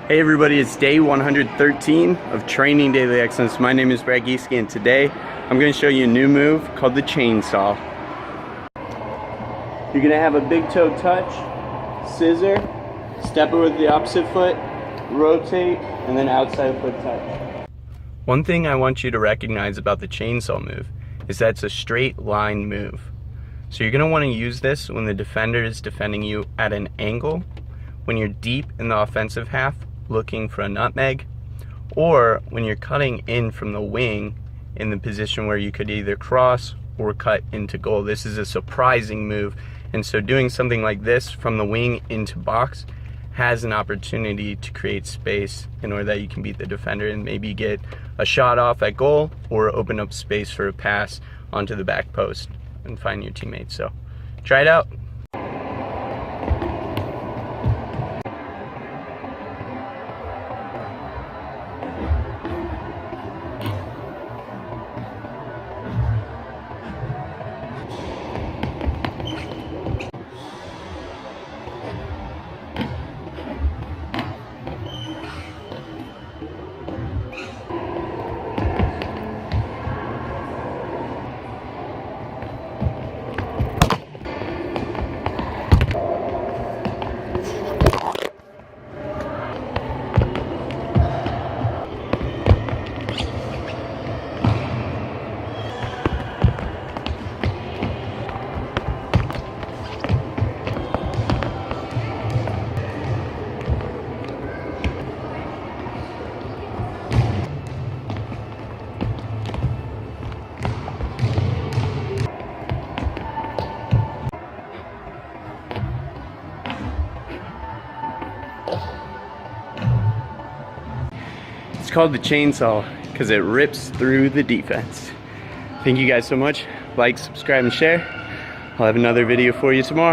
Hey everybody, it's day 113 of Training Daily Excellence. My name is Brad Gieske, and today I'm going to show you a new move called the chainsaw. You're going to have a big toe touch, scissor, step over the opposite foot, rotate, and then outside foot touch. One thing I want you to recognize about the chainsaw move is that it's a straight line move. So you're going to want to use this when the defender is defending you at an angle, when you're deep in the offensive half looking for a nutmeg, or when you're cutting in from the wing in the position where you could either cross or cut into goal. This is a surprising move, and so doing something like this from the wing into box has an opportunity to create space in order that you can beat the defender and maybe get a shot off at goal or open up space for a pass onto the back post and find your teammates. So try it out. It's called the chainsaw because it rips through the defense. Thank you guys so much. Like, subscribe, and share. I'll have another video for you tomorrow.